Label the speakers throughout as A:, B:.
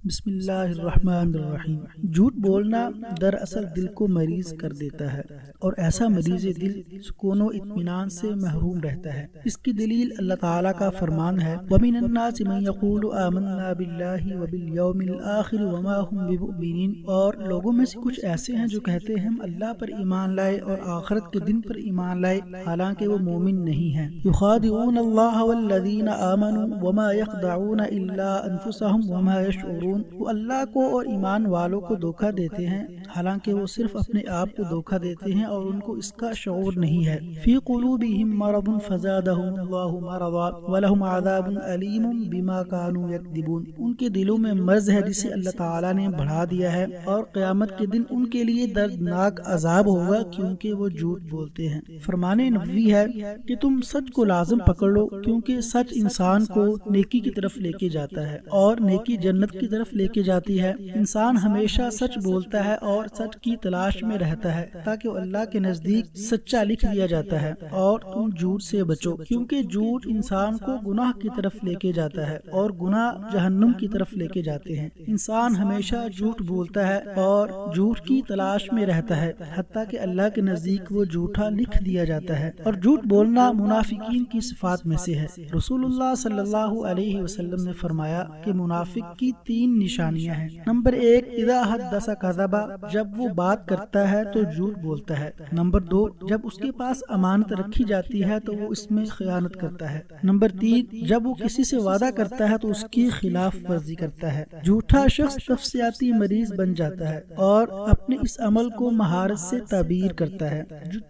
A: بسم اللہ الرحمن الرحیم۔ جھوٹ بولنا دراصل دل کو مریض کر دیتا ہے اور ایسا مریض دل سکون و اطمینان سے محروم رہتا ہے۔ اس کی دلیل اللہ تعالیٰ کا فرمان ہے وَمِنَ النَّاسِ مَن يَقُولُ آمَنَّا بِاللَّهِ وَبِالْيَوْمِ الْآخِرِ وَمَا هُمْ بِمُؤْمِنِينَ، اور لوگوں میں سے کچھ ایسے ہیں جو کہتے ہیں ہم اللہ پر ایمان لائے اور آخرت کے دن پر ایمان لائے، حالانکہ وہ مومن نہیں ہیں۔ يُخَادِعُونَ اللَّهَ وَالَّذِينَ آمَنُوا وَمَا يَخْدَعُونَ إِلَّا أَنفُسَهُمْ وَمَا يَشْعُرُونَ، وہ اللہ کو اور ایمان والوں کو دھوکہ دیتے ہیں حالانکہ وہ صرف اپنے آپ کو دھوکہ دیتے ہیں اور ان کو اس کا شعور نہیں ہے۔ فی قلوبہم مرض فزادہم اللہ مرضا ولہم عذاب علیم بما کانوا یکذبون، ان کے دلوں میں مرض ہے جسے اللہ تعالیٰ نے بڑھا دیا ہے اور قیامت کے دن ان کے لیے دردناک عذاب ہوگا کیونکہ وہ جھوٹ بولتے ہیں۔ فرمان نبوی ہے کہ تم سچ کو لازم پکڑ لو کیونکہ سچ انسان کو نیکی کی طرف لے کے جاتا ہے اور نیکی جنت کی طرف لے کے جاتی ہے۔ انسان ہمیشہ سچ بولتا ہے اور سچ کی تلاش میں رہتا ہے تاکہ وہ اللہ کے نزدیک سچا لکھ دیا جاتا ہے، اور تم جھوٹ سے بچو کیونکہ جھوٹ انسان کو گناہ کی طرف لے کے جاتا ہے اور گناہ جہنم کی طرف لے کے جاتے ہیں۔ انسان ہمیشہ جھوٹ بولتا ہے اور جھوٹ کی تلاش میں رہتا ہے حتیٰ کہ اللہ کے نزدیک وہ جھوٹا لکھ دیا جاتا ہے، اور جھوٹ بولنا منافقین کی صفات میں سے ہے۔ رسول اللہ صلی اللہ علیہ وسلم نے فرمایا کہ منافق کی تین نشانیاں ہیں۔ نمبر 1، اذا حدث کذب، جب وہ بات کرتا ہے تو جھوٹ بولتا ہے۔ نمبر 2، جب اس کے پاس امانت رکھی جاتی ہے تو وہ اس میں خیانت کرتا ہے۔ نمبر 3، جب وہ کسی سے وعدہ کرتا ہے تو اس کی خلاف ورزی کرتا ہے۔ جھوٹا شخص نفسیاتی مریض بن جاتا ہے اور اپنے اس عمل کو مہارت سے تعبیر کرتا ہے۔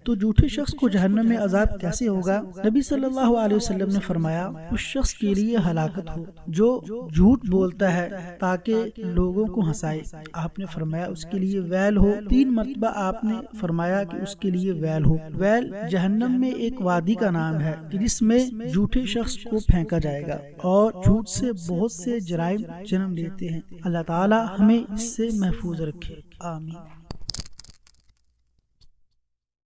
A: تو جھوٹے شخص کو جہنم میں عذاب کیسے ہوگا؟ نبی صلی اللہ علیہ وسلم نے فرمایا اس شخص کے لیے ہلاکت ہو جو جھوٹ بولتا ہے تاکہ لوگوں کو ہنسائے۔ آپ نے فرمایا اس کے لیے ویل ہو۔ 3 مرتبہ آپ نے فرمایا کہ اس کے لیے ویل ہو۔ ویل جہنم میں ایک وادی کا نام ہے جس میں جھوٹے شخص کو پھینکا جائے گا، اور جھوٹ سے بہت سے جرائم جنم لیتے ہیں۔ اللہ تعالی ہمیں اس سے محفوظ رکھے، آمین۔